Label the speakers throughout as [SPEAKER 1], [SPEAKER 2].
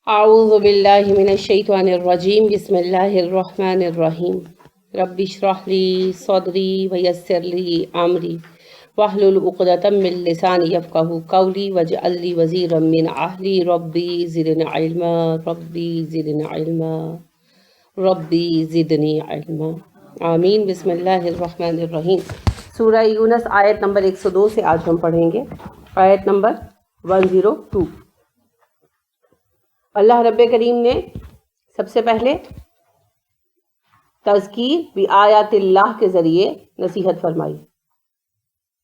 [SPEAKER 1] اعوذ باللہ من الشیطان الرجیم بسم اللہ الرحمن الرحیم رب اشرح لی صدری ویسر لی امری واحلل عقدۃ من لسانی یفقہوا قولی واجعل لی وزیرا من اہلی ربی زدنی علما ربی زدنی علما ربی زدنی علما آمین۔ بسم اللہ الرحمن الرحیم۔ سورہ یونس آیت نمبر 102 سے آج ہم پڑھیں گے، آیت نمبر 102۔ اللہ رب کریم نے سب سے پہلے تذکیر بآیات اللہ کے ذریعے نصیحت فرمائی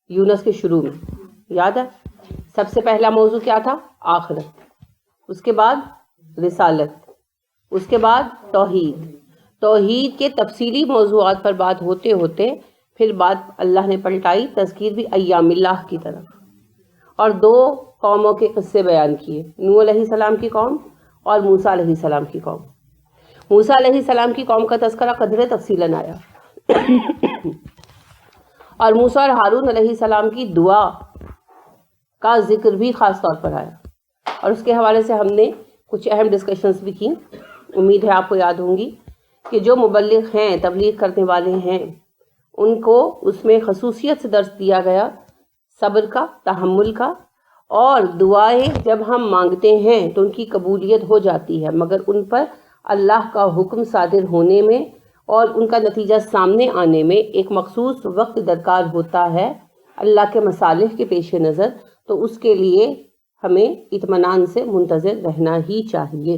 [SPEAKER 1] یونس کے شروع میں، یاد ہے؟ سب سے پہلا موضوع کیا تھا؟ آخرت، اس کے بعد رسالت، اس کے بعد توحید کے تفصیلی موضوعات پر بات ہوتے ہوتے پھر بات اللہ نے پلٹائی تذکیر بھی ایام اللہ کی طرف، اور دو قوموں کے قصے بیان کیے، نوح علیہ السلام کی قوم اور موسیٰ علیہ السلام کی قوم۔ موسیٰ علیہ السلام کی قوم کا تذکرہ قدرے تفصیلاً آیا اور موسیٰ اور ہارون علیہ السلام کی دعا کا ذکر بھی خاص طور پر آیا، اور اس کے حوالے سے ہم نے کچھ اہم ڈسکشنز بھی کی۔ امید ہے آپ کو یاد ہوں گی کہ جو مبلغ ہیں، تبلیغ کرنے والے ہیں، ان کو اس میں خصوصیت سے درس دیا گیا صبر کا، تحمل کا، اور دعائیں جب ہم مانگتے ہیں تو ان کی قبولیت ہو جاتی ہے، مگر ان پر اللہ کا حکم صادر ہونے میں اور ان کا نتیجہ سامنے آنے میں ایک مخصوص وقت درکار ہوتا ہے اللہ کے مصالح کے پیش نظر، تو اس کے لیے ہمیں اطمینان سے منتظر رہنا ہی چاہیے۔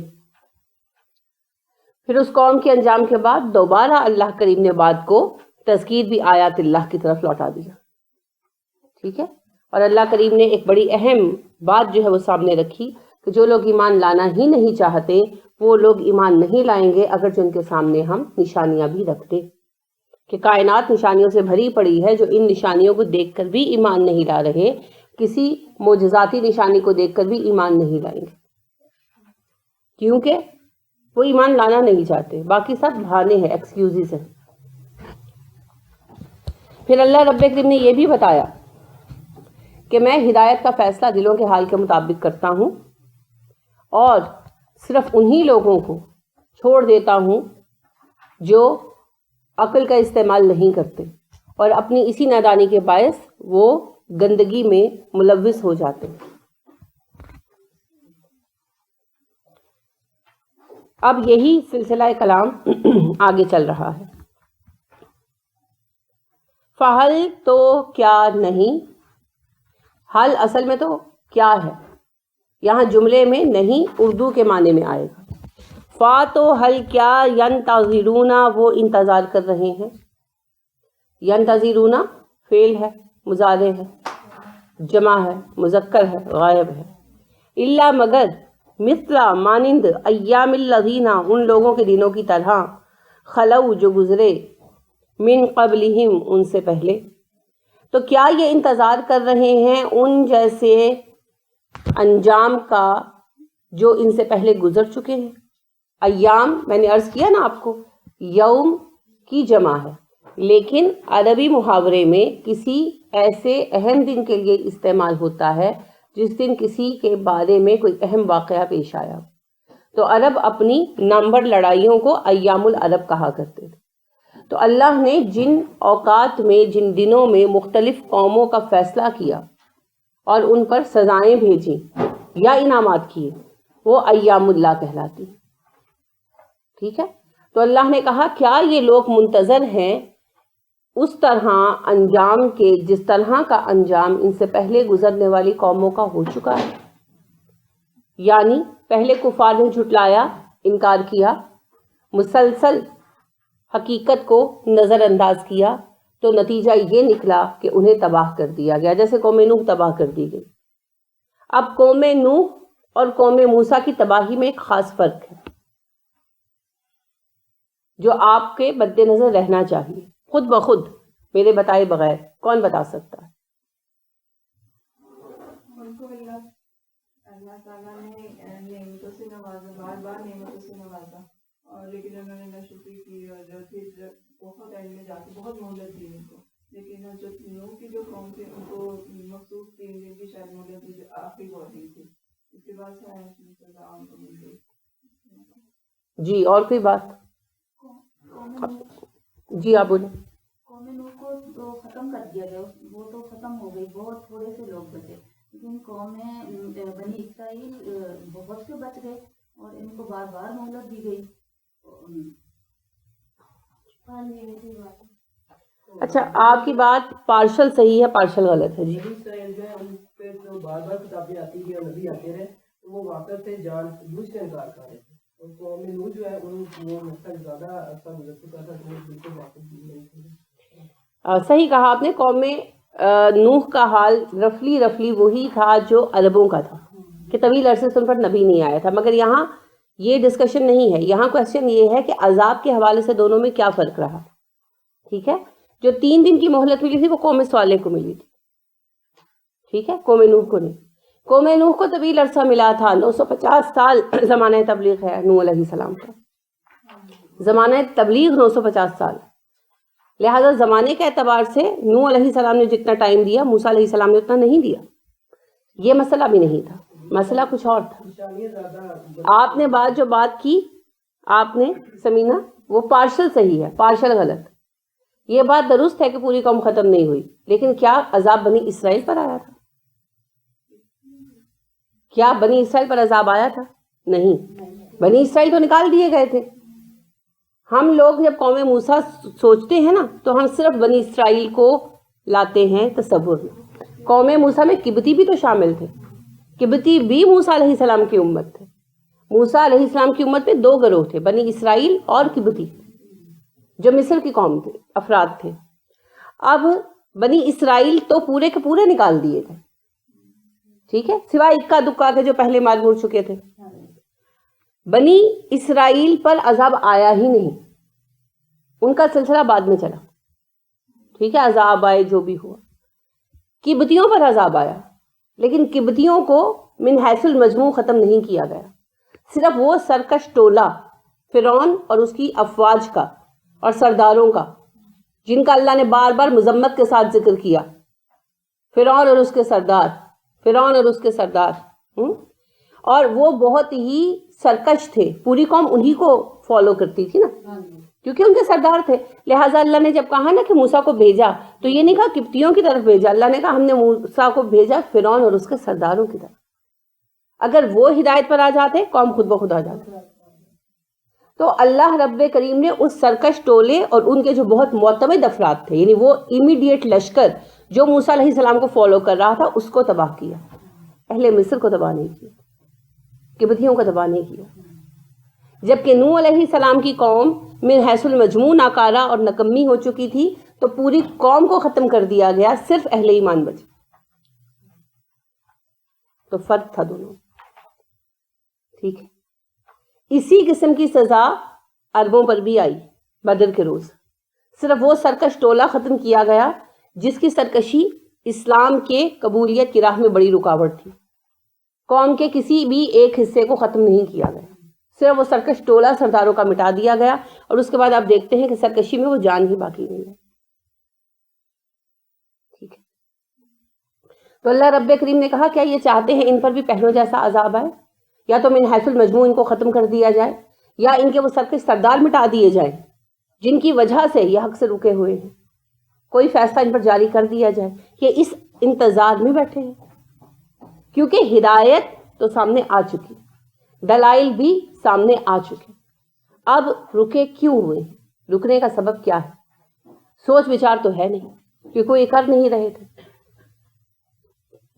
[SPEAKER 1] پھر اس قوم کے انجام کے بعد دوبارہ اللہ کریم نے بات کو تذکیر بھی آیات اللہ کی طرف لوٹا دیا، ٹھیک ہے؟ اور اللہ کریم نے ایک بڑی اہم بات جو ہے وہ سامنے رکھی کہ جو لوگ ایمان لانا ہی نہیں چاہتے وہ لوگ ایمان نہیں لائیں گے اگرچہ ان کے سامنے ہم نشانیاں بھی رکھتے، کہ کائنات نشانیوں سے بھری پڑی ہے، جو ان نشانیوں کو دیکھ کر بھی ایمان نہیں لا رہے کسی معجزاتی نشانی کو دیکھ کر بھی ایمان نہیں لائیں گے، کیونکہ وہ ایمان لانا نہیں چاہتے، باقی سب بہانے ہیں، ایکسکیوزز ہیں۔ پھر اللہ رب کریم نے یہ بھی بتایا کہ میں ہدایت کا فیصلہ دلوں کے حال کے مطابق کرتا ہوں اور صرف انہی لوگوں کو چھوڑ دیتا ہوں جو عقل کا استعمال نہیں کرتے اور اپنی اسی نادانی کے باعث وہ گندگی میں ملوث ہو جاتے ہیں۔ اب یہی سلسلہ کلام آگے چل رہا ہے۔ فحل تو کیا نہیں، حل اصل میں تو کیا ہے، یہاں جملے میں نہیں اردو کے معنی میں آئے گا۔ فا تو حل کیا، ینتظرون وہ انتظار کر رہے ہیں، ینتظرون فعل ہے، مضارع ہے، جمع ہے، مذکر ہے، غائب ہے۔ الا مگر، مثل مانند، ایام الذین ان لوگوں کے دنوں کی طرح، خلو جو گزرے، من قبلہم ان سے پہلے۔ تو کیا یہ انتظار کر رہے ہیں ان جیسے انجام کا جو ان سے پہلے گزر چکے ہیں؟ ایام میں نے عرض کیا نا آپ کو، یوم کی جمع ہے، لیکن عربی محاورے میں کسی ایسے اہم دن کے لیے استعمال ہوتا ہے جس دن کسی کے بارے میں کوئی اہم واقعہ پیش آیا، تو عرب اپنی نامور لڑائیوں کو ایام العرب کہا کرتے تھے۔ تو اللہ نے جن اوقات میں، جن دنوں میں مختلف قوموں کا فیصلہ کیا اور ان پر سزائیں بھیجیں یا انعامات کیے، وہ ایام اللہ کہلاتی، ٹھیک ہے؟ تو اللہ نے کہا کیا یہ لوگ منتظر ہیں اس طرح انجام کے جس طرح کا انجام ان سے پہلے گزرنے والی قوموں کا ہو چکا ہے؟ یعنی پہلے کفار نے جھٹلایا، انکار کیا، مسلسل حقیقت کو نظر انداز کیا، تو نتیجہ یہ نکلا کہ انہیں تباہ کر دیا گیا، جیسے قوم نوح تباہ کر دی گئی۔ اب قوم نوح اور قوم موسیٰ کی تباہی میں ایک خاص فرق ہے جو آپ کے مد نظر رہنا چاہیے، خود بخود میرے بتائے بغیر کون بتا سکتا ہے؟
[SPEAKER 2] اللہ تعالیٰ نے نعمتوں سے نوازا، بار بار نعمتوں سے نوازا، اور لیکن انہوں نے ناشکری کی، اور پھر بہت اینڈ میں جا کے بہت مہلت دی ان کو، لیکن جو نوح کی جو قوم تھی ان کو مخصوص 3 دن کی شاید مہلت دی جو آخری وارننگ تھی، اس کے بعد سے ان کو مل گئی۔
[SPEAKER 1] جی اور کوئی بات؟ جی آپ بولیں.
[SPEAKER 3] قوم نوح کو تو ختم کر دیا گیا، وہ تو ختم ہو گئی، بہت تھوڑے سے لوگ بچے، لیکن قوم بنی اسرائیل بہت سے بچ گئے اور ان کو بار بار مہلت دی گئی.
[SPEAKER 1] اچھا آپ کی بات پارشل صحیح ہے پارشل غلط ہے. جی
[SPEAKER 4] بنی اسرائیل جو ہے ان پہ جو بار بار کتابیں آتی ہیں اور نبی آتے رہے تو وہ واقع سے جان بوجھ کے انکار کر رہے تھے. اور قوم نوح جو ہے ان وہ مطلب زیادہ عرصہ گزر چکا تھا تو وہ بالکل واقف نہیں تھے.
[SPEAKER 1] صحیح کہا آپ نے. قوم نوح کا حال رفلی وہی تھا جو عربوں کا تھا کہ طویل عرصے سے ان پر نبی نہیں آیا تھا. مگر یہاں یہ ڈسکشن نہیں ہے، یہاں کوشچن یہ ہے کہ عذاب کے حوالے سے دونوں میں کیا فرق رہا. ٹھیک ہے، جو 3 دن کی مہلت ملی تھی وہ قوم صالح کو ملی تھی. ٹھیک ہے، قوم نوح کو نہیں. قوم نوح کو طویل عرصہ ملا تھا، 950 سال زمانہ تبلیغ ہے نوح علیہ السلام کا. زمانہ تبلیغ 950 سال. لہذا زمانے کے اعتبار سے نوح علیہ السلام نے جتنا ٹائم دیا موسیٰ علیہ السلام نے اتنا نہیں دیا. یہ مسئلہ بھی نہیں تھا، مسئلہ کچھ اور تھا. آپ نے جو بات کی آپ نے سمینہ وہ پارشل صحیح ہے پارشل غلط. یہ بات درست ہے کہ پوری قوم ختم نہیں ہوئی، لیکن کیا عذاب بنی اسرائیل پر آیا تھا؟ کیا بنی اسرائیل پر عذاب آیا تھا؟ نہیں. بنی اسرائیل تو نکال دیے گئے تھے. ہم لوگ جب قوم موسیٰ سوچتے ہیں نا تو ہم صرف بنی اسرائیل کو لاتے ہیں تصور میں. قوم موسیٰ میں قبطی بھی تو شامل تھے. قبطی بھی موسیٰ علیہ السلام کی امت تھے. موسیٰ علیہ السلام کی امت میں 2 گروہ تھے، بنی اسرائیل اور قبطی، جو مصر کی قوم تھے، افراد تھے. اب بنی اسرائیل تو پورے کے پورے نکال دیے گئے. ٹھیک ہے، سوائے اکا دکا کے جو پہلے مار مور چکے تھے. بنی اسرائیل پر عذاب آیا ہی نہیں، ان کا سلسلہ بعد میں چلا. ٹھیک ہے، عذاب آئے جو بھی ہوا. قبطیوں پر عذاب آیا، لیکن قبطیوں کو من حیث المجموع ختم نہیں کیا گیا. صرف وہ سرکش ٹولہ فرعون اور اس کی افواج کا اور سرداروں کا، جن کا اللہ نے بار بار مذمت کے ساتھ ذکر کیا. فرعون اور اس کے سردار اور وہ بہت ہی سرکش تھے. پوری قوم انہی کو فالو کرتی تھی نا، کیونکہ ان کے سردار تھے. لہٰذا اللہ نے جب کہا نا کہ موسیٰ کو بھیجا تو یہ نہیں کہا قبطیوں کی طرف بھیجا، اللہ نے کہا ہم نے موسیٰ کو بھیجا فرعون اور اس کے سرداروں کی طرف. اگر وہ ہدایت پر آ جاتے قوم خود بخود آ جاتے. تو اللہ رب کریم نے اس سرکش ٹولے اور ان کے جو بہت معتمد افراد تھے، یعنی وہ امیڈیٹ لشکر جو موسیٰ علیہ السلام کو فالو کر رہا تھا، اس کو تباہ کیا. اہل مصر کو تباہ نہیں کیا، قبطیوں کو تباہ نہیں کیا. جبکہ نوح علیہ السلام کی قوم من حیث المجموع ناکارہ اور نکمی ہو چکی تھی تو پوری قوم کو ختم کر دیا گیا، صرف اہل ایمان بچے. تو فرق تھا دونوں. ٹھیک ہے، اسی قسم کی سزا عربوں پر بھی آئی بدر کے روز. صرف وہ سرکش ٹولہ ختم کیا گیا جس کی سرکشی اسلام کے قبولیت کی راہ میں بڑی رکاوٹ تھی. قوم کے کسی بھی ایک حصے کو ختم نہیں کیا گیا، صرف وہ سرکش ٹولہ سرداروں کا مٹا دیا گیا. اور اس کے بعد آپ دیکھتے ہیں کہ سرکشی میں وہ جان ہی باقی نہیں ہے. ٹھیک ہے، تو اللہ رب کریم نے کہا کیا یہ چاہتے ہیں ان پر بھی پہلوں جیسا عذاب آئے؟ یا تو من حیث المجموع ان کو ختم کر دیا جائے، یا ان کے وہ سرکش سردار مٹا دیے جائیں جن کی وجہ سے یہ حق سے رکے ہوئے ہیں. کوئی فیصلہ ان پر جاری کر دیا جائے. یہ اس انتظار میں بیٹھے ہیں کیونکہ ہدایت تو سامنے آ چکی، دلائل بھی سامنے آ چکے. اب رکے کیوں ہوئے ہیں؟ رکنے کا سبب کیا ہے؟ سوچ وچار تو ہے نہیں، کیونکہ کوئی کر نہیں رہے تھے.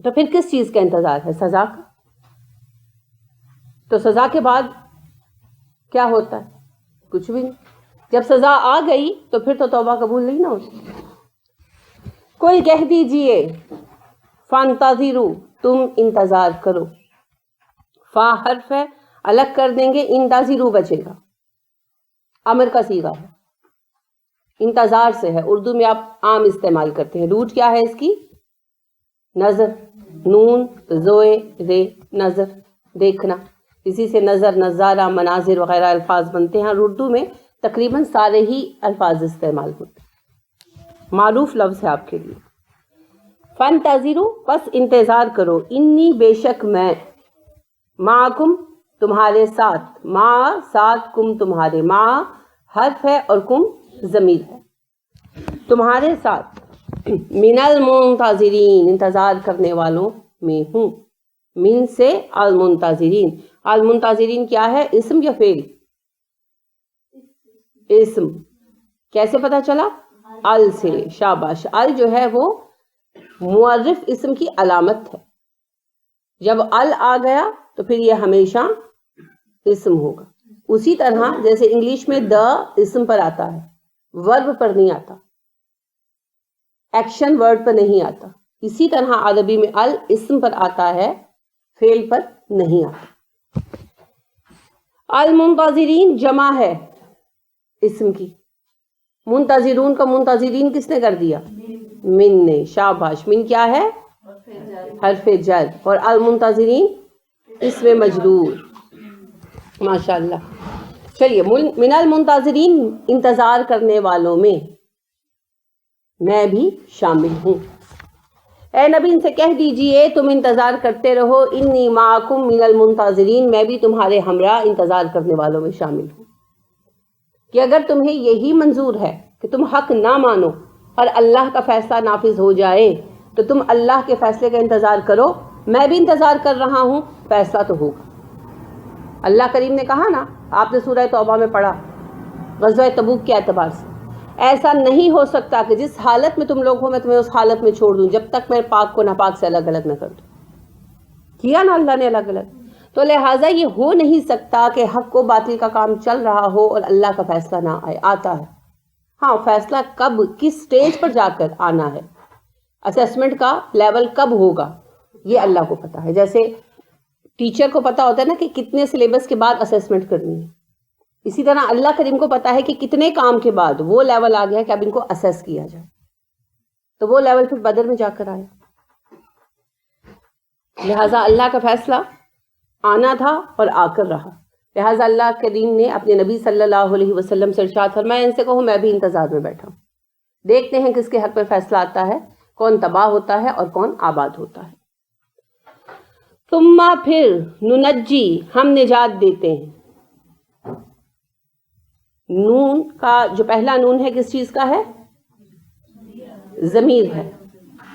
[SPEAKER 1] تو پھر کس چیز کا انتظار ہے؟ سزا کا. تو سزا کے بعد کیا ہوتا ہے؟ کچھ بھی نہیں. جب سزا آ گئی تو پھر تو توبہ قبول نہیں نہ ہوتی. کوئی کہہ دیجئے فانتظروا، تم انتظار کرو. فا حرف ہے، الگ کر دیں گے، انتظروا بچے گا، امر کا صیغہ ہے، انتظار سے ہے. اردو میں آپ عام استعمال کرتے ہیں. روٹ کیا ہے اس کی؟ نظر، نون زوئے رے، نظر دیکھنا. اسی سے نظر، نظارہ، مناظر وغیرہ الفاظ بنتے ہیں. اور اردو میں تقریباً سارے ہی الفاظ استعمال ہوتے ہیں، معروف لفظ ہے آپ کے لیے. فانتظروا، پس انتظار کرو، انی بے شک میں، معکم تمہارے ساتھ، ما ساتھ، کم تمہارے، ما حرف ہے اور کم ضمیر ہے، تمہارے ساتھ، من المنتظرین انتظار کرنے والوں میں ہوں، من سے المنتظرین، المنتظرین کیا ہے، اسم یا فعل؟ اسم، کیسے پتا چلا؟ ال سے، شاباش، ال جو ہے وہ معرف اسم کی علامت ہے، جب ال آ گیا تو پھر یہ ہمیشہ اسم ہوگا۔ اسی طرح جیسے انگلش میں دا اسم پر آتا ہے، ورب پر نہیں آتا، ایکشن ورڈ پر نہیں آتا، اسی طرح عربی میں ال اسم پر آتا ہے، فعل پر نہیں آتا۔ المنتظرین جمع ہے اسم کی، منتظرون کا منتظرین کس نے کر دیا؟ من نے، شاباش، من کیا ہے؟ حرف جر، اور المنتظرین اسم مجرور، ماشاءاللہ۔ چلیے، من المنتظرین انتظار کرنے والوں میں بھی شامل ہوں۔ اے نبی ان سے کہہ دیجئے تم انتظار کرتے رہو، انی معکم من المنتظرین، میں بھی تمہارے ہمراہ انتظار کرنے والوں میں شامل ہوں، کہ اگر تمہیں یہی منظور ہے کہ تم حق نہ مانو اور اللہ کا فیصلہ نافذ ہو جائے تو تم اللہ کے فیصلے کا انتظار کرو، میں بھی انتظار کر رہا ہوں، فیصلہ تو ہوگا۔ اللہ کریم نے کہا نا، آپ نے سورہ توبہ میں پڑھا غزوہ تبوک کے اعتبار سے، ایسا نہیں ہو سکتا کہ جس حالت میں تم لوگ ہو میں تمہیں اس حالت میں چھوڑ دوں جب تک میں پاک کو ناپاک سے الگ الگ نہ کر دوں۔ کیا نا اللہ نے الگ الگ، تو لہٰذا یہ ہو نہیں سکتا کہ حق و باطل کا کام چل رہا ہو اور اللہ کا فیصلہ نہ آئے، آتا ہے۔ ہاں، فیصلہ کب، کس سٹیج پر جا کر آنا ہے، اسیسمنٹ کا لیول کب ہوگا، یہ اللہ کو پتا ہے۔ جیسے ٹیچر کو پتا ہوتا ہے نا کہ کتنے سلیبس کے بعد اسیسمنٹ کرنی ہے، اسی طرح اللہ کریم کو پتا ہے کہ کتنے کام کے بعد وہ لیول آ گیا کہ اب ان کو اسیس کیا جائے، تو وہ لیول پھر بدر میں جا کر آیا۔ لہٰذا اللہ کا فیصلہ آنا تھا اور آ کر رہا، لہٰذا اللہ کریم نے اپنے نبی صلی اللہ علیہ وسلم سے ارشاد فرمایا، ان سے کہو میں بھی انتظار میں بیٹھا ہوں، دیکھتے ہیں کس کے حق میں فیصلہ آتا ہے، کون تباہ ہوتا ہے اور کون آباد ہوتا ہے۔ ثم پھر ننجی ہم نجات دیتے ہیں، نون کا جو پہلا نون ہے کس چیز کا ہے؟ ضمیر ہے،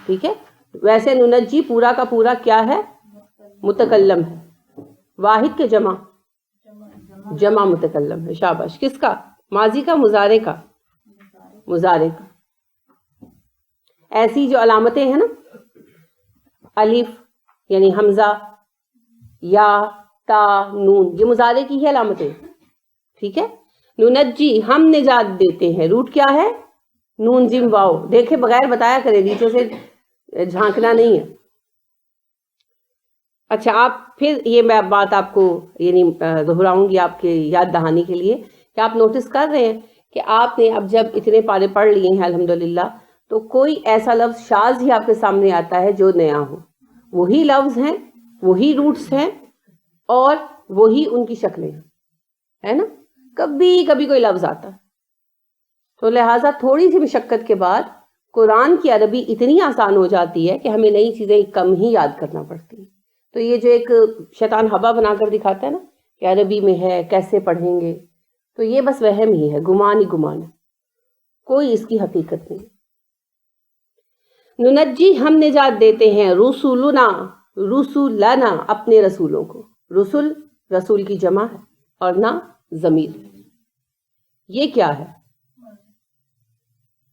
[SPEAKER 1] ٹھیک ہے۔ ویسے ننجی پورا کا پورا کیا ہے؟ متکلم ہے، واحد کے جمع متکلم ہے، شاباش۔ کس کا؟ ماضی کا، مضارع کا؟ مضارع کا۔ ایسی جو علامتیں ہیں نا، الف یعنی حمزہ، یا، تا، نون، یہ مضارع کی ہی علامتیں، ٹھیک ہے۔ ننجی ہم نجات دیتے ہیں، روٹ کیا ہے؟ نون جیم واو، دیکھے بغیر بتایا کرے، نیچے سے جھانکنا نہیں ہے۔ اچھا، آپ پھر یہ میں بات آپ کو یعنی دہراؤں گی آپ کے یاد دہانی کے لیے کہ آپ نوٹس کر رہے ہیں کہ آپ نے اب جب اتنے پارے پڑھ لیے ہیں الحمدللہ، تو کوئی ایسا لفظ شاذ ہی آپ کے سامنے آتا ہے جو نیا ہو، وہی لفظ ہیں، وہی روٹس ہیں اور وہی ان کی شکلیں ہیں، ہے نا۔ کبھی کبھی کوئی لفظ آتا ہے، تو لہٰذا تھوڑی سی مشقت کے بعد قرآن کی عربی اتنی آسان ہو جاتی ہے کہ ہمیں نئی چیزیں کم ہی یاد کرنا پڑتی ہیں۔ تو یہ جو ایک شیطان ہوا بنا کر دکھاتا ہے نا کہ عربی میں ہے کیسے پڑھیں گے، تو یہ بس وہم ہی ہے، گمان ہی گمان ہے، کوئی اس کی حقیقت نہیں۔ ننجی ہم نجات دیتے ہیں، رسولنا رسولنا اپنے رسولوں کو، رسول رسول کی جمع ہے اور نہ ضمیر، یہ کیا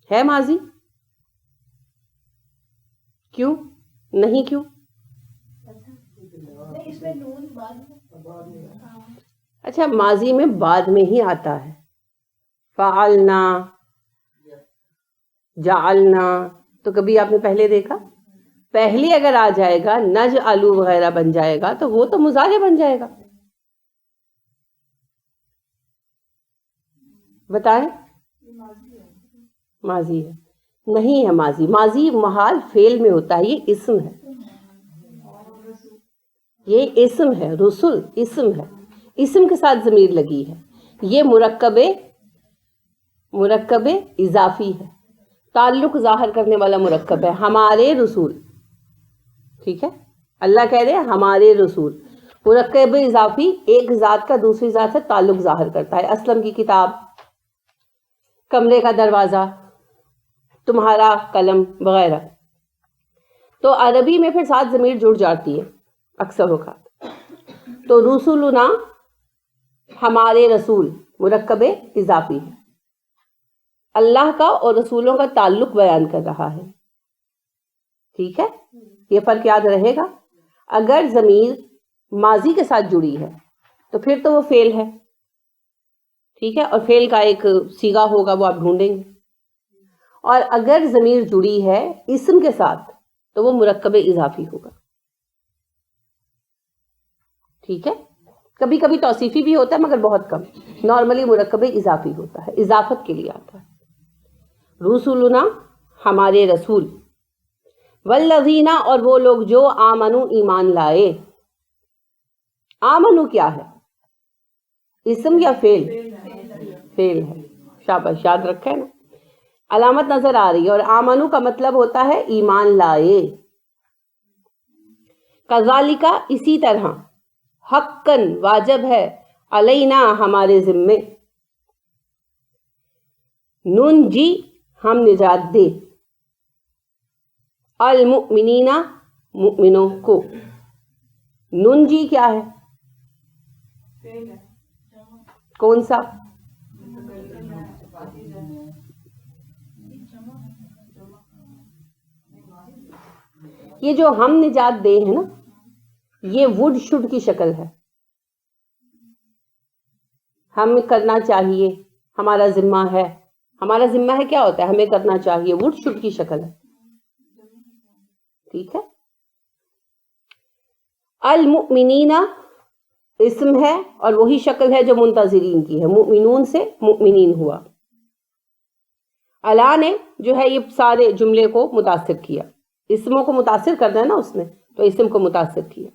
[SPEAKER 1] ہے ماضی؟ کیوں نہیں؟ کیوں؟ اچھا، ماضی میں بعد میں ہی آتا ہے، فعلنا، جعلنا، تو کبھی آپ نے پہلے دیکھا؟ پہلے اگر آ جائے گا، نجعلو وغیرہ بن جائے گا تو وہ تو مضارع بن جائے گا۔ بتائیں، ماضی ہے؟ نہیں ہے ماضی، ماضی محال فعل میں ہوتا ہے، یہ اسم ہے، یہ اسم ہے، رسول اسم ہے، اسم کے ساتھ ضمیر لگی ہے، یہ مرکب اضافی ہے، تعلق ظاہر کرنے والا مرکب ہے، ہمارے رسول، ٹھیک ہے۔ اللہ کہہ رہے ہیں ہمارے رسول، مرکب اضافی ایک ذات کا دوسری ذات سے تعلق ظاہر کرتا ہے. اسلم کی کتاب، کمرے کا دروازہ، تمہارا قلم وغیرہ. تو عربی میں پھر ساتھ ضمیر جڑ جاتی ہے اکثر اوقات. تو رسولنا ہمارے رسول مرکب اضافی ہے، اللہ کا اور رسولوں کا تعلق بیان کر رہا ہے. ٹھیک ہے، یہ فرق یاد رہے گا. اگر ضمیر ماضی کے ساتھ جڑی ہے تو پھر تو وہ فعل ہے. ٹھیک ہے، اور فعل کا ایک صیغہ ہوگا وہ آپ ڈھونڈیں گے. اور اگر ضمیر جڑی ہے اسم کے ساتھ تو وہ مرکب اضافی ہوگا. ٹھیک ہے، کبھی کبھی توصیفی بھی ہوتا ہے مگر بہت کم. نارملی مرکب اضافی ہوتا ہے، اضافت کے لیے آتا ہے. رسولنا ہمارے رسول، والذین اور وہ لوگ جو آمنو ایمان لائے. آمنو کیا ہے؟ اسم یا فعل؟ فعل ہے. شاباش، یاد رکھے نا، علامت نظر آ رہی ہے. اور آمنو کا مطلب ہوتا ہے ایمان لائے. کذالک اسی طرح، حقاً واجب ہے، علینا ہمارے ذمے، ننجی ہم نجات دے، المؤمنین مؤمنوں کو. ننجی کیا ہے؟
[SPEAKER 2] فعل ہے.
[SPEAKER 1] کون سا؟ یہ جو ہم نجات دے ہیں نا، یہ وڈ شڈ کی شکل ہے. ہم کرنا چاہیے، ہمارا ذمہ ہے. ہمارا ذمہ ہے کیا ہوتا ہے؟ ہمیں کرنا چاہیے. وڈ شڈ کی شکل ہے. ٹھیک ہے. المؤمنین اسم ہے اور وہی شکل ہے جو منتظرین کی ہے. مؤمنون سے مؤمنین ہوا. اللہ نے جو ہے یہ سارے جملے کو متاثر کیا. اسموں کو متاثر کرنا ہے نا اس نے، تو اسم کو متاثر کیا.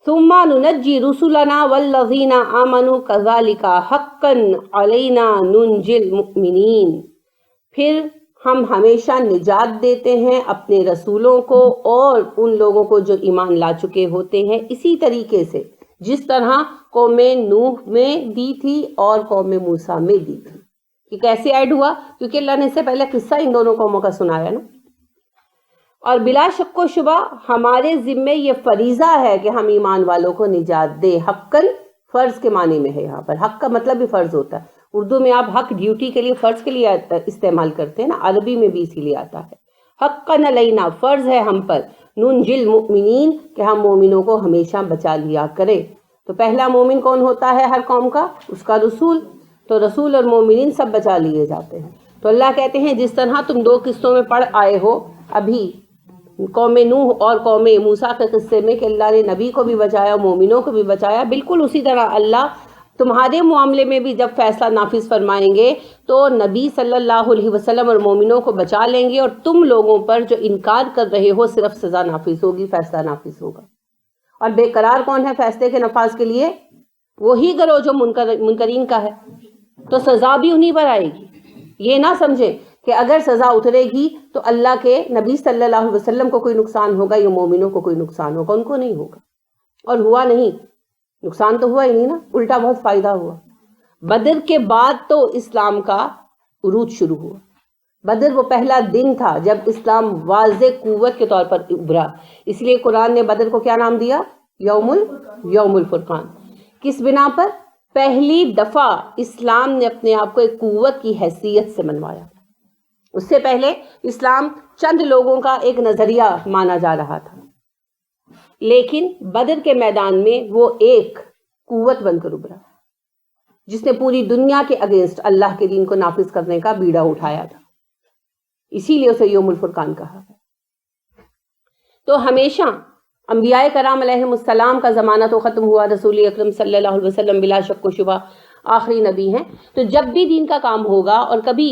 [SPEAKER 1] ثم ننجی رسلنا والذین آمنوا کذالک حقا علینا ننجی المؤمنین. پھر ہم ہمیشہ نجات دیتے ہیں اپنے رسولوں کو اور ان لوگوں کو جو ایمان لا چکے ہوتے ہیں، اسی طریقے سے جس طرح قوم نوح میں دی تھی اور قوم موسیٰ میں دی تھی. یہ کیسے ایڈ ہوا؟ کیونکہ اللہ نے اس سے پہلے قصہ ان دونوں قوموں کا سنایا نا. اور بلا شک و شبہ ہمارے ذمے یہ فریضہ ہے کہ ہم ایمان والوں کو نجات دیں. حقاً فرض کے معنی میں ہے. یہاں پر حق کا مطلب بھی فرض ہوتا ہے. اردو میں آپ حق ڈیوٹی کے لیے، فرض کے لیے استعمال کرتے ہیں نا، عربی میں بھی اسی لیے آتا ہے. حقاً علینا فرض ہے ہم پر، ننجی المؤمنین کہ ہم مومنوں کو ہمیشہ بچا لیا کرے. تو پہلا مومن کون ہوتا ہے ہر قوم کا؟ اس کا رسول. تو رسول اور مومنین سب بچا لیے جاتے ہیں. تو اللہ کہتے ہیں جس طرح تم دو قصوں میں پڑھ آئے ہو ابھی، قوم نوح اور قوم موسیٰ کے قصے میں، کہ اللہ نے نبی کو بھی بچایا، مومنوں کو بھی بچایا، بالکل اسی طرح اللہ تمہارے معاملے میں بھی جب فیصلہ نافذ فرمائیں گے تو نبی صلی اللہ علیہ وسلم اور مومنوں کو بچا لیں گے، اور تم لوگوں پر جو انکار کر رہے ہو صرف سزا نافذ ہوگی، فیصلہ نافذ ہوگا. اور بے قرار کون ہے فیصلے کے نفاذ کے لیے؟ وہی گروہ جو منکرین کا ہے. تو سزا بھی انہی پر آئے گی. یہ نہ سمجھیں کہ اگر سزا اترے گی تو اللہ کے نبی صلی اللہ علیہ وسلم کو کوئی نقصان ہوگا یا مومنوں کو کوئی نقصان ہوگا. ان کو نہیں ہوگا. اور ہوا نہیں، نقصان تو ہوا ہی نہیں نا، الٹا بہت فائدہ ہوا. بدر کے بعد تو اسلام کا عروج شروع ہوا. بدر وہ پہلا دن تھا جب اسلام واضح قوت کے طور پر ابھرا. اس لیے قرآن نے بدر کو کیا نام دیا؟ یوم الفرقان. کس بنا پر؟ پہلی دفعہ اسلام نے اپنے آپ کو ایک قوت کی حیثیت سے منوایا. اس سے پہلے اسلام چند لوگوں کا ایک نظریہ مانا جا رہا تھا، لیکن بدر کے میدان میں وہ ایک قوت بن کر ابھرا جس نے پوری دنیا کے اگینسٹ اللہ کے دین کو نافذ کرنے کا بیڑا اٹھایا تھا. اسی لیے اسے یوم الفرقان کہا ہے. تو ہمیشہ انبیاء کرام علیہم السلام کا زمانہ تو ختم ہوا، رسول اکرم صلی اللہ علیہ وسلم بلا شک و شبہ آخری نبی ہیں. تو جب بھی دین کا کام ہوگا اور کبھی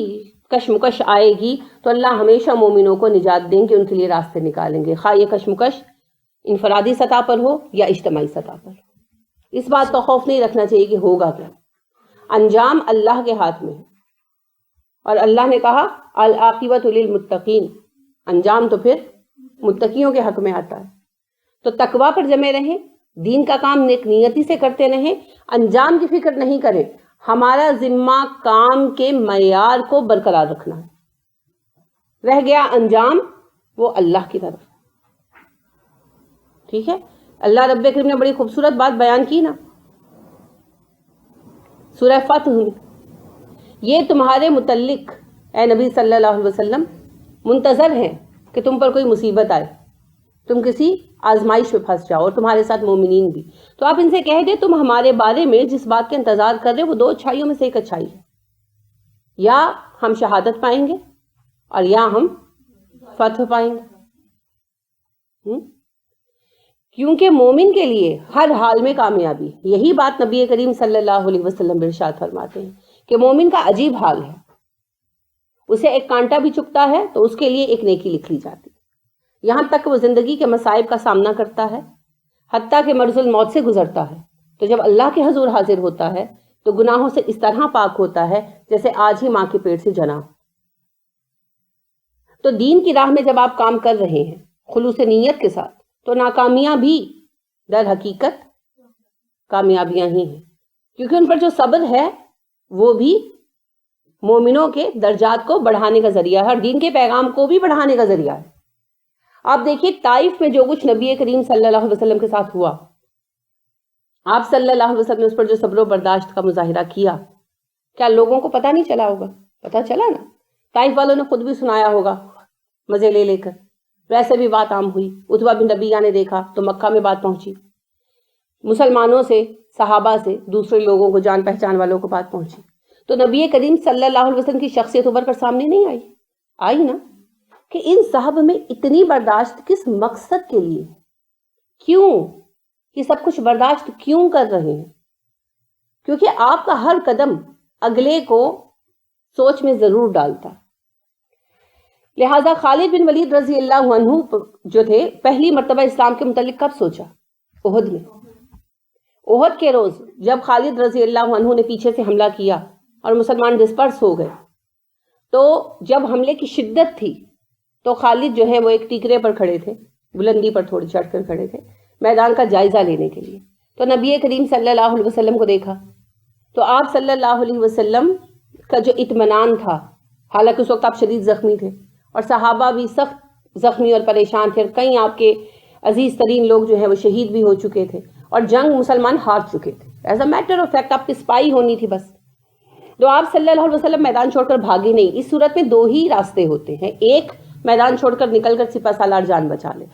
[SPEAKER 1] کشمکش آئے گی تو اللہ ہمیشہ مومنوں کو نجات دیں گے، ان کے لیے راستے نکالیں گے، خواہ یہ کشمکش انفرادی سطح پر ہو یا اجتماعی سطح پر. اس بات کا خوف نہیں رکھنا چاہیے کہ ہوگا کیا. انجام اللہ کے ہاتھ میں ہے. اور اللہ نے کہا العاقبۃ للمتقین، انجام تو پھر متقیوں کے حق میں آتا ہے. تو تقویٰ پر جمے رہیں، دین کا کام نیک نیتی سے کرتے رہیں, انجام کی فکر نہیں کریں. ہمارا ذمہ کام کے معیار کو برقرار رکھنا ہے. رہ گیا انجام, وہ اللہ کی طرف. ٹھیک ہے, اللہ رب کریم نے بڑی خوبصورت بات بیان کی نا سورہ فتح میں, یہ تمہارے متعلق اے نبی صلی اللہ علیہ وسلم منتظر ہیں کہ تم پر کوئی مصیبت آئے, تم کسی آزمائش میں پھنس جاؤ, اور تمہارے ساتھ مومنین بھی. تو آپ ان سے کہہ دیں تم ہمارے بارے میں جس بات کا انتظار کر رہے وہ 2 اچھائیوں میں سے ایک اچھائی ہے, یا ہم شہادت پائیں گے اور یا ہم فتح پائیں گے. کیونکہ مومن کے لیے ہر حال میں کامیابی. یہی بات نبی کریم صلی اللہ علیہ وسلم ارشاد فرماتے ہیں کہ مومن کا عجیب حال ہے, اسے ایک کانٹا بھی چبھتا ہے تو اس کے لیے ایک نیکی لکھ لی جاتی, یہاں تک وہ زندگی کے مصائب کا سامنا کرتا ہے, حتیٰ کہ مرض الموت سے گزرتا ہے. تو جب اللہ کے حضور حاضر ہوتا ہے تو گناہوں سے اس طرح پاک ہوتا ہے جیسے آج ہی ماں کے پیٹ سے جنا. تو دین کی راہ میں جب آپ کام کر رہے ہیں خلوص نیت کے ساتھ, تو ناکامیاں بھی در حقیقت کامیابیاں ہی ہیں, کیونکہ ان پر جو صبر ہے وہ بھی مومنوں کے درجات کو بڑھانے کا ذریعہ ہے اور دین کے پیغام کو بھی بڑھانے کا ذریعہ ہے. آپ دیکھیے طائف میں جو کچھ نبی کریم صلی اللہ علیہ وسلم کے ساتھ ہوا, آپ صلی اللہ علیہ وسلم نے اس پر جو صبر و برداشت کا مظاہرہ کیا, کیا لوگوں کو پتہ نہیں چلا ہوگا؟ پتہ چلا نا. طائف والوں نے خود بھی سنایا ہوگا مزے لے لے کر, ویسے بھی بات عام ہوئی. عتبہ بن ربیعہ نے دیکھا تو مکہ میں بات پہنچی, مسلمانوں سے, صحابہ سے, دوسرے لوگوں کو, جان پہچان والوں کو بات پہنچی. تو نبی کریم صلی اللہ علیہ وسلم کی شخصیت ابھر کر سامنے نہیں آئی؟ آئی نا, کہ ان صاحب میں اتنی برداشت کس مقصد کے لیے, کیوں یہ سب کچھ برداشت کیوں کر رہے ہیں؟ کیونکہ آپ کا ہر قدم اگلے کو سوچ میں ضرور ڈالتا. لہٰذا خالد بن ولید رضی اللہ عنہ جو تھے, پہلی مرتبہ اسلام کے متعلق کب سوچا؟ احد میں. احد کے روز جب خالد رضی اللہ عنہ نے پیچھے سے حملہ کیا اور مسلمان ڈسپرس ہو گئے, تو جب حملے کی شدت تھی تو خالد جو ہے وہ ایک ٹیکرے پر کھڑے تھے, بلندی پر تھوڑی چڑھ کر کھڑے تھے میدان کا جائزہ لینے کے لیے. تو نبی کریم صلی اللہ علیہ وسلم کو دیکھا تو آپ صلی اللہ علیہ وسلم کا جو اطمینان تھا, حالانکہ اس وقت آپ شدید زخمی تھے اور صحابہ بھی سخت زخمی اور پریشان تھے, اور کئی آپ کے عزیز ترین لوگ جو ہیں وہ شہید بھی ہو چکے تھے اور جنگ مسلمان ہار چکے تھے. As a matter of fact آپ کی سپاہی ہونی تھی بس. تو آپ صلی اللہ علیہ وسلم میدان چھوڑ کر بھاگے نہیں. اس صورت میں 2 ہی راستے ہوتے ہیں, ایک میدان چھوڑ کر نکل کر سپہ سالار جان بچا لے,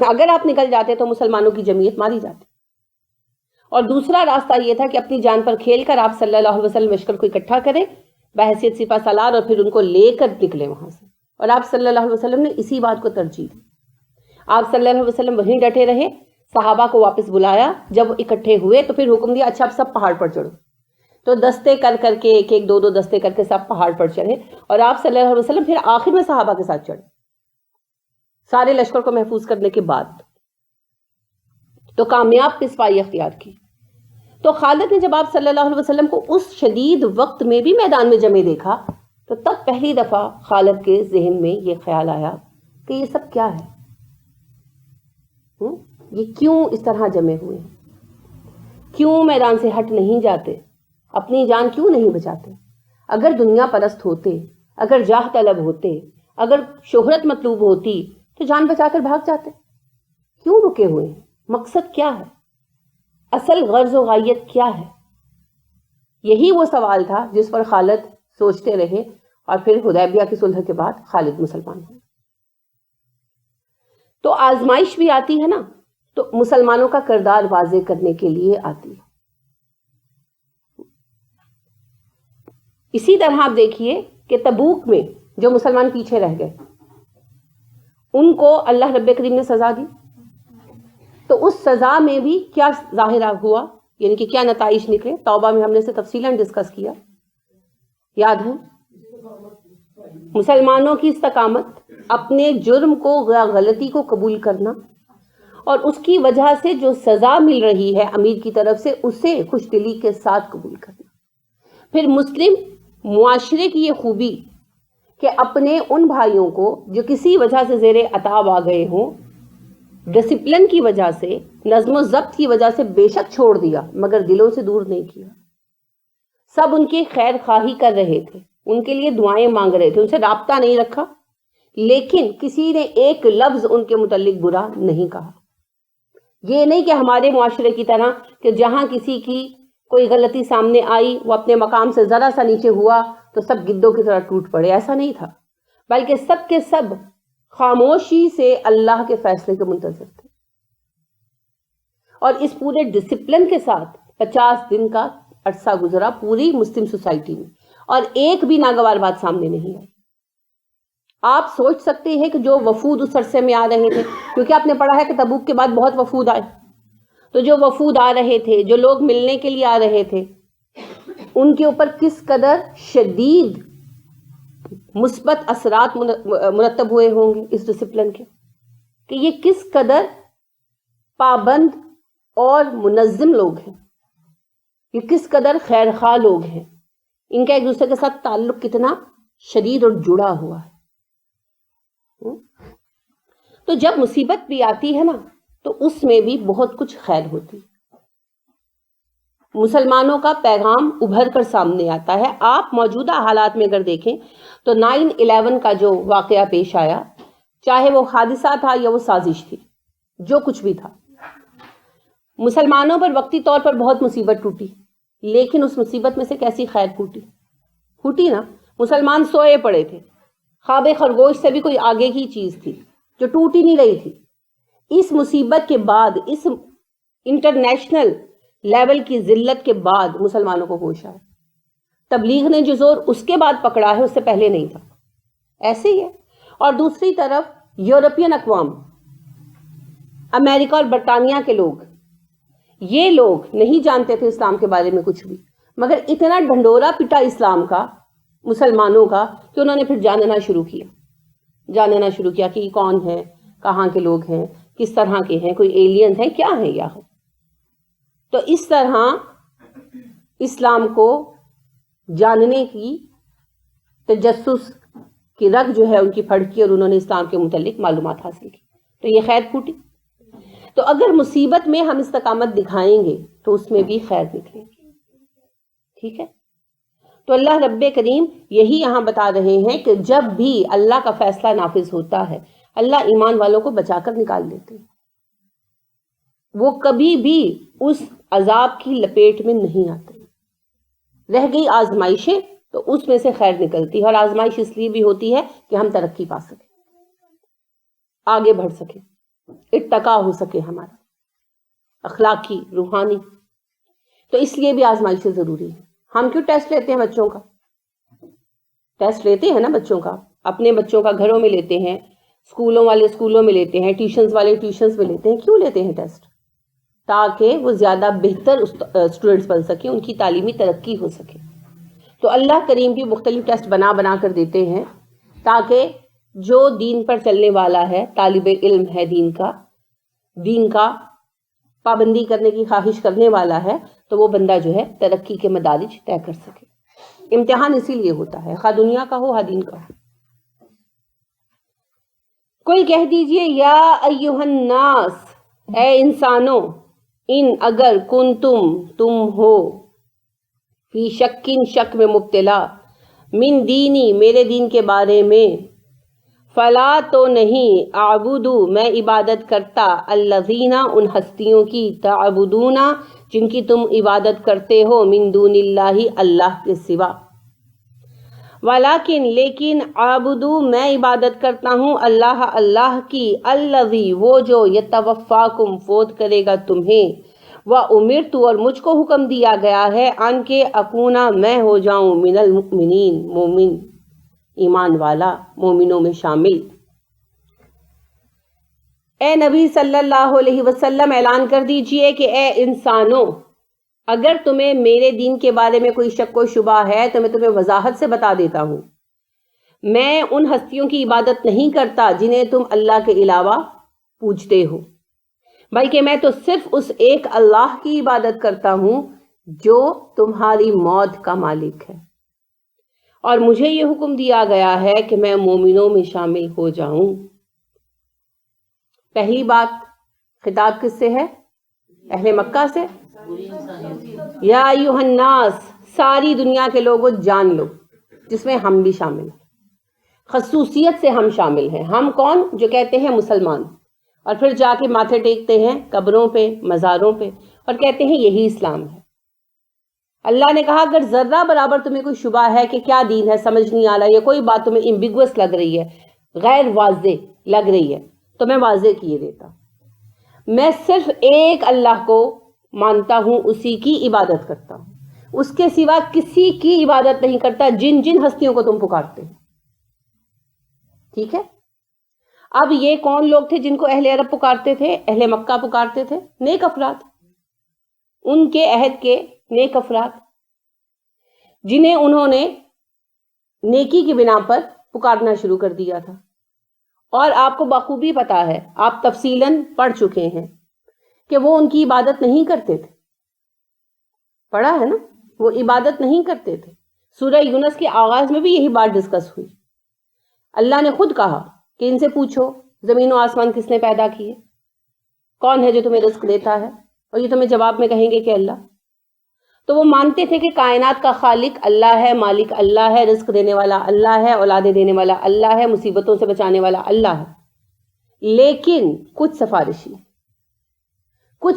[SPEAKER 1] اگر آپ نکل جاتے تو مسلمانوں کی جمعیت ماری جاتی, اور دوسرا راستہ یہ تھا کہ اپنی جان پر کھیل کر آپ صلی اللہ علیہ وسلم لشکر کو اکٹھا کریں بحیثیت سپہ سالار اور پھر ان کو لے کر نکلے وہاں سے. اور آپ صلی اللہ علیہ وسلم نے اسی بات کو ترجیح دی. آپ صلی اللہ علیہ وسلم وہیں ڈٹے رہے, صحابہ کو واپس بلایا. جب اکٹھے ہوئے تو پھر حکم دیا اچھا اب سب پہاڑ پر چڑھو. تو دستے کر کر کے, ایک ایک 2 دستے کر کے سب پہاڑ پر چڑھے, اور آپ صلی اللہ علیہ وسلم پھر آخر میں صحابہ کے ساتھ چڑھے سارے لشکر کو محفوظ کرنے کے بعد. تو کامیاب پسپائی اختیار کی. تو خالد نے جب آپ صلی اللہ علیہ وسلم کو اس شدید وقت میں بھی میدان میں جمے دیکھا تو تب پہلی دفعہ خالد کے ذہن میں یہ خیال آیا کہ یہ سب کیا ہے, یہ کیوں اس طرح جمے ہوئے ہیں, کیوں میدان سے ہٹ نہیں جاتے, اپنی جان کیوں نہیں بچاتے؟ اگر دنیا پرست ہوتے, اگر جاہ طلب ہوتے, اگر شہرت مطلوب ہوتی تو جان بچا کر بھاگ جاتے. کیوں رکے ہوئے ہیں؟ مقصد کیا ہے؟ اصل غرض و غایت کیا ہے؟ یہی وہ سوال تھا جس پر خالد سوچتے رہے, اور پھر حدیبیہ کی صلح کے بعد خالد مسلمان ہوئے. تو آزمائش بھی آتی ہے نا, تو مسلمانوں کا کردار واضح کرنے کے لیے آتی ہے. اسی طرح آپ دیکھیے کہ تبوک میں جو مسلمان پیچھے رہ گئے ان کو اللہ رب کریم نے سزا دی. تو اس سزا میں بھی کیا ظاہر ہوا, یعنی کہ کیا نتائج نکلے؟ توبہ میں ہم نے اسے تفصیلاً ڈسکس کیا, یاد ہے؟ مسلمانوں کی استقامت, اپنے جرم کو یا غلطی کو قبول کرنا, اور اس کی وجہ سے جو سزا مل رہی ہے امیر کی طرف سے اسے خوش دلی کے ساتھ قبول کرنا. پھر مسلم معاشرے کی یہ خوبی کہ اپنے ان بھائیوں کو جو کسی وجہ سے زیر عتاب آ گئے ہوں ڈسپلن کی وجہ سے، نظم و ضبط کی وجہ سے بے شک چھوڑ دیا، مگر دلوں سے دور نہیں کیا۔ سب ان کی خیر خواہی کر رہے تھے، ان کے لیے دعائیں مانگ رہے تھے، ان سے رابطہ نہیں رکھا، لیکن کسی نے ایک لفظ ان کے متعلق برا نہیں کہا۔ یہ نہیں کہ ہمارے معاشرے کی طرح کہ جہاں کسی کی کوئی غلطی سامنے آئی، وہ اپنے مقام سے ذرا سا نیچے ہوا تو سب گدوں کی طرح ٹوٹ پڑے، ایسا نہیں تھا، بلکہ سب کے سب خاموشی سے اللہ کے فیصلے کے منتظر تھے۔ اور اس پورے ڈسپلن کے ساتھ 50 دن کا عرصہ گزرا پوری مسلم سوسائٹی میں، اور ایک بھی ناگوار بات سامنے نہیں آئی۔ آپ سوچ سکتے ہیں کہ جو وفود اس عرصے میں آ رہے تھے، کیونکہ آپ نے پڑھا ہے کہ تبوک کے بعد بہت وفود آئے، تو جو وفود آ رہے تھے، جو لوگ ملنے کے لیے آ رہے تھے، ان کے اوپر کس قدر شدید مثبت اثرات مرتب ہوئے ہوں گے اس ڈسپلن کے، کہ یہ کس قدر پابند اور منظم لوگ ہیں، یہ کس قدر خیر خواہ لوگ ہیں، ان کا ایک دوسرے کے ساتھ تعلق کتنا شدید اور جڑا ہوا ہے۔ تو جب مصیبت بھی آتی ہے نا، تو اس میں بھی بہت کچھ خیر ہوتی ہے، مسلمانوں کا پیغام ابھر کر سامنے آتا ہے۔ آپ موجودہ حالات میں اگر دیکھیں تو 9/11 کا جو واقعہ پیش آیا، چاہے وہ حادثہ تھا یا وہ سازش تھی، جو کچھ بھی تھا، مسلمانوں پر وقتی طور پر بہت مصیبت ٹوٹی، لیکن اس مصیبت میں سے کیسی خیر پھوٹی نا۔ مسلمان سوئے پڑے تھے، خواب خرگوش سے بھی کوئی آگے کی چیز تھی جو ٹوٹ ہی نہیں رہی تھی۔ اس مصیبت کے بعد، اس انٹرنیشنل لیول کی ذلت کے بعد مسلمانوں کو ہوش آیا۔ تبلیغ نے جو زور اس کے بعد پکڑا ہے، اس سے پہلے نہیں تھا، ایسے ہی ہے۔ اور دوسری طرف یورپین اقوام، امریکہ اور برطانیہ کے لوگ، یہ لوگ نہیں جانتے تھے اسلام کے بارے میں کچھ بھی، مگر اتنا ڈھنڈورا پٹا اسلام کا، مسلمانوں کا، کہ انہوں نے پھر جاننا شروع کیا کہ یہ کون ہے، کہاں کے لوگ ہیں، کس طرح کے ہیں، کوئی ایلین ہیں، کیا ہیں یا ہے۔ تو اس طرح اسلام کو جاننے کی، تجسس کی رگ جو ہے ان کی پھڑکی، اور انہوں نے اسلام کے متعلق معلومات حاصل کی، تو یہ خیر پھوٹی۔ تو اگر مصیبت میں ہم استقامت دکھائیں گے تو اس میں بھی خیر نکلے گی، ٹھیک ہے۔ تو اللہ رب کریم یہی یہاں بتا رہے ہیں کہ جب بھی اللہ کا فیصلہ نافذ ہوتا ہے، اللہ ایمان والوں کو بچا کر نکال دیتے ہیں، وہ کبھی بھی اس عذاب کی لپیٹ میں نہیں آتے۔ رہ گئی آزمائشیں تو اس میں سے خیر نکلتی ہے، اور آزمائش اس لیے بھی ہوتی ہے کہ ہم ترقی پا سکیں، آگے بڑھ سکیں، ارتقا ہو سکے ہمارا اخلاقی، روحانی۔ تو اس لیے بھی آزمائشیں ضروری ہیں۔ ہم کیوں ٹیسٹ لیتے ہیں بچوں کا؟ ٹیسٹ لیتے ہیں نا بچوں کا، اپنے بچوں کا گھروں میں لیتے ہیں، اسکولوں والے اسکولوں میں لیتے ہیں، ٹیوشنز والے ٹیوشنز میں لیتے ہیں۔ کیوں لیتے ہیں ٹیسٹ؟ تاکہ وہ زیادہ بہتر اسٹوڈنٹس بن سکیں، ان کی تعلیمی ترقی ہو سکے۔ تو اللہ کریم بھی مختلف ٹیسٹ بنا کر دیتے ہیں، تاکہ جو دین پر چلنے والا ہے، طالب علم ہے، دین کا پابندی کرنے کی خواہش کرنے والا ہے، تو وہ بندہ جو ہے ترقی کے مدارج طے کر سکے۔ امتحان اسی لیے ہوتا ہے، خواہ دنیا کا ہو، خواہ دین کا ہو۔ کوئی کہہ دیجئے یا ایھا الناس، اے انسانوں، ان اگر تم ہو، فی شک میں مبتلا، من دینی، میرے دین کے بارے میں، فلا تو نہیں، اعبدو، میں عبادت کرتا، الذین، ان ہستیوں کی، تعبدون، جن کی تم عبادت کرتے ہو، من دون اللہ، اللہ کے سوا، ولیکن، لیکن، اعبدو، میں عبادت کرتا ہوں، اللہ کی، الذی، وہ جو، یتوفاکم، فوت کرے گا تمہیں، وامرت، اور مجھ کو حکم دیا گیا ہے، ان کے اکونا، میں ہو جاؤں، من المؤمنین، مومن، ایمان والا، مومنوں میں شامل۔ اے نبی صلی اللہ علیہ وسلم، اعلان کر دیجئے کہ اے انسانوں، اگر تمہیں میرے دین کے بارے میں کوئی شک و شبہ ہے تو میں تمہیں وضاحت سے بتا دیتا ہوں۔ میں ان ہستیوں کی عبادت نہیں کرتا جنہیں تم اللہ کے علاوہ پوجتے ہو، بلکہ میں تو صرف اس ایک اللہ کی عبادت کرتا ہوں جو تمہاری موت کا مالک ہے، اور مجھے یہ حکم دیا گیا ہے کہ میں مومنوں میں شامل ہو جاؤں۔ پہلی بات خطاب کس سے ہے؟ اہل مکہ سے. یا ایھا الناس، ساری دنیا کے لوگوں جان لو، جس میں ہم بھی شامل ہیں. خصوصیت سے ہم شامل ہیں. ہم کون؟ جو کہتے ہیں مسلمان، اور پھر جا کے ماتھے ٹیکتے ہیں قبروں پہ، مزاروں پہ، اور کہتے ہیں یہی اسلام ہے. اللہ نے کہا اگر ذرہ برابر تمہیں کوئی شبہ ہے کہ کیا دین ہے، سمجھ نہیں آ رہا، یا کوئی بات تمہیں ایمبیگوس لگ رہی ہے، غیر واضح لگ رہی ہے، تو میں واضح کیے دیتا. میں صرف ایک اللہ کو مانتا ہوں، اسی کی عبادت کرتا ہوں، اس کے سوا کسی کی عبادت نہیں کرتا جن جن ہستیوں کو تم پکارتے ہو. ٹھیک ہے. اب یہ کون لوگ تھے جن کو اہل عرب پکارتے تھے؟ اہل مکہ پکارتے تھے. نیک افراد، ان کے عہد کے نیک افراد، جنہیں انہوں نے نیکی کی بنا پر پکارنا شروع کر دیا تھا. اور آپ کو بخوبی پتا ہے، آپ تفصیلاً پڑھ چکے ہیں کہ وہ ان کی عبادت نہیں کرتے تھے. پڑھا ہے نا؟ وہ عبادت نہیں کرتے تھے. سورہ یونس کے آغاز میں بھی یہی بات ڈسکس ہوئی. اللہ نے خود کہا کہ ان سے پوچھو زمین و آسمان کس نے پیدا کیے، کون ہے جو تمہیں رزق دیتا ہے، اور یہ تمہیں جواب میں کہیں گے کہ اللہ. تو وہ مانتے تھے کہ کائنات کا خالق اللہ ہے، مالک اللہ ہے، رزق دینے والا اللہ ہے، اولادیں دینے والا اللہ ہے، مصیبتوں سے بچانے والا اللہ ہے. لیکن کچھ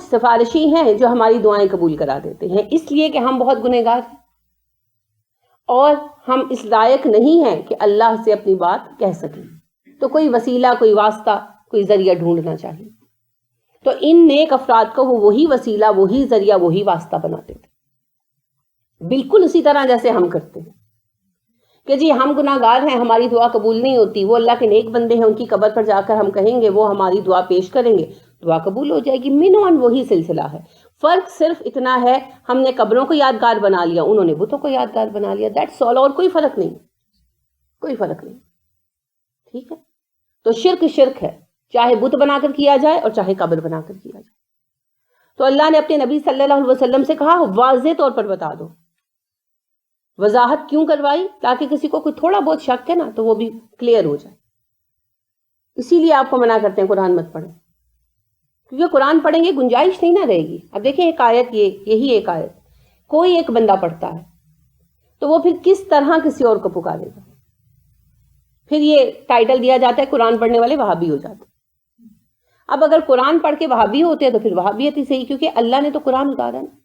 [SPEAKER 1] سفارشی ہیں جو ہماری دعائیں قبول کرا دیتے ہیں، اس لیے کہ ہم بہت گنہگار ہیں اور ہم اس لائق نہیں ہیں کہ اللہ سے اپنی بات کہہ سکیں. تو کوئی وسیلہ، کوئی واسطہ، کوئی ذریعہ ڈھونڈنا چاہیے. تو ان نیک افراد کو وہ وہی وسیلہ، وہی ذریعہ، وہی واسطہ بناتے تھے. بالکل اسی طرح جیسے ہم کرتے ہیں کہ جی ہم گناہگار ہیں، ہماری دعا قبول نہیں ہوتی، وہ اللہ کے نیک بندے ہیں، ان کی قبر پر جا کر ہم کہیں گے، وہ ہماری دعا پیش کریں گے، دعا قبول ہو جائے گی. منوان وہی سلسلہ ہے. فرق صرف اتنا ہے، ہم نے قبروں کو یادگار بنا لیا، انہوں نے بتوں کو یادگار بنا لیا. That's all. اور کوئی فرق نہیں، کوئی فرق نہیں. ٹھیک ہے. تو شرک ہے، چاہے بت بنا کر کیا جائے اور چاہے قبر بنا کر کیا جائے. تو اللہ نے اپنے نبی صلی اللہ علیہ وسلم سے کہا واضح طور پر بتا دو. وضاحت کیوں کروائی؟ تاکہ کسی کو کوئی تھوڑا بہت شک ہے نا تو وہ بھی کلیئر ہو جائے. اسی لیے آپ کو منع کرتے ہیں قرآن مت پڑھیں، کیونکہ قرآن پڑھیں گے گنجائش نہیں نہ رہے گی. اب دیکھیں ایک آیت، یہی ایک آیت کوئی ایک بندہ پڑھتا ہے تو وہ پھر کس طرح کسی اور کو پکارے گا؟ پھر یہ ٹائٹل دیا جاتا ہے قرآن پڑھنے والے وہابی ہو جاتے ہیں. اب اگر قرآن پڑھ کے وہابی ہوتے ہیں تو پھر وہابیت ہی صحیح، کیونکہ اللہ نے تو قرآن اتارا نا.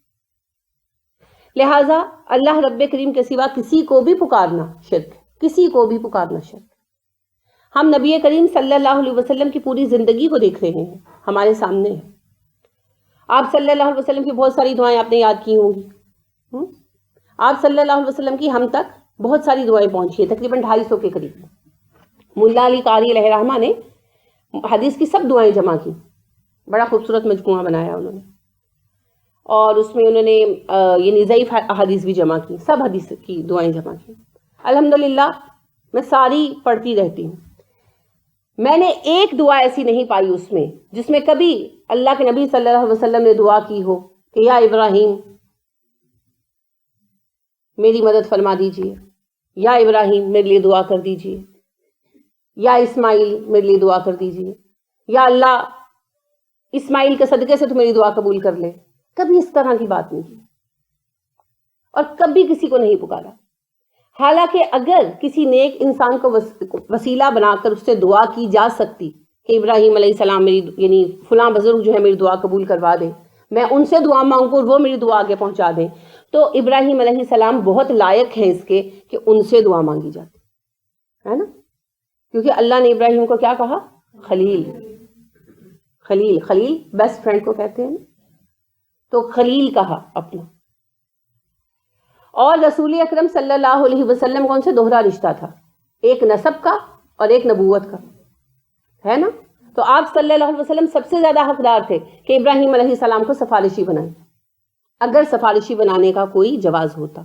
[SPEAKER 1] لہٰذا اللہ رب کریم کے سوا کسی کو بھی پکارنا شرک، کسی کو بھی پکارنا شرک. ہم نبی کریم صلی اللہ علیہ وسلم کی پوری زندگی کو دیکھ رہے ہیں، ہمارے سامنے ہے. آپ صلی اللہ علیہ وسلم کی بہت ساری دعائیں آپ نے یاد کی ہوں گی. آپ صلی اللہ علیہ وسلم کی ہم تک بہت ساری دعائیں پہنچی ہیں، تقریباً 250 کے قریب. ملا علی قاری علیہ رحمہ نے حدیث کی سب دعائیں جمع کی، بڑا خوبصورت مجموعہ بنایا انہوں نے، اور اس میں انہوں نے یعنی ضعیف احادیث بھی جمع کی، سب حدیث کی دعائیں جمع کی. الحمدللہ میں ساری پڑھتی رہتی ہوں. میں نے ایک دعا ایسی نہیں پائی اس میں جس میں کبھی اللہ کے نبی صلی اللہ علیہ وسلم نے دعا کی ہو کہ یا ابراہیم میری مدد فرما دیجئے، یا ابراہیم میرے لیے دعا کر دیجئے، یا اسماعیل میرے لیے دعا کر دیجئے، یا اللہ اسماعیل کے صدقے سے تو میری دعا قبول کر لے. کبھی اس طرح کی بات نہیں کی اور کبھی کسی کو نہیں پکارا. حالانکہ اگر کسی نیک انسان کو وسیلہ بنا کر اس سے دعا کی جا سکتی کہ ابراہیم علیہ السلام میری یعنی فلاں بزرگ جو ہے میری دعا قبول کروا دے، میں ان سے دعا مانگوں اور وہ میری دعا آگے پہنچا دیں، تو ابراہیم علیہ السلام بہت لائق ہیں اس کے کہ ان سے دعا مانگی جاتی ہے نا. کیونکہ اللہ نے ابراہیم کو کیا کہا؟ خلیل. خلیل، خلیل بیسٹ فرینڈ کو کہتے ہیں، تو خلیل کہا اپنا. اور رسول اکرم صلی اللہ علیہ وسلم کون سے دوہرا رشتہ تھا، ایک نسب کا اور ایک نبوت کا، ہے نا. تو آپ صلی اللہ علیہ وسلم سب سے زیادہ حقدار تھے کہ ابراہیم علیہ السلام کو سفارشی بنائیں، اگر سفارشی بنانے کا کوئی جواز ہوتا.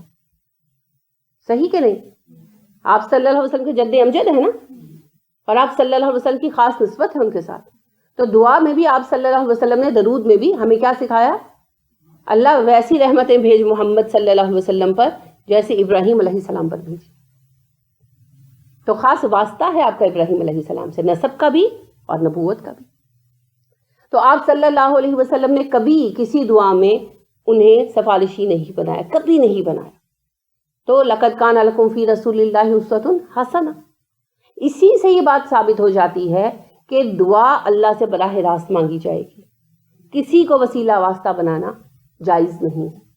[SPEAKER 1] صحیح کہ نہیں؟ آپ صلی اللہ علیہ وسلم کے جد امجد ہے نا، اور آپ صلی اللہ علیہ وسلم کی خاص نسبت ہے ان کے ساتھ. تو دعا میں بھی آپ صلی اللہ علیہ وسلم نے، درود میں بھی ہمیں کیا سکھایا؟ اللہ ویسی رحمتیں بھیج محمد صلی اللہ علیہ وسلم پر جیسے ابراہیم علیہ السلام پر بھیجی. تو خاص واسطہ ہے آپ کا ابراہیم علیہ السلام سے، نسب کا بھی اور نبوت کا بھی. تو آپ صلی اللہ علیہ وسلم نے کبھی کسی دعا میں انہیں سفارشی نہیں بنایا، کبھی نہیں بنایا. تو لقد کان لکم فی رسول اللہ اسوۃ حسنہ. اسی سے یہ بات ثابت ہو جاتی ہے کہ دعا اللہ سے براہ راست مانگی جائے گی، کسی کو وسیلہ واسطہ بنانا جائز نہیں ہے.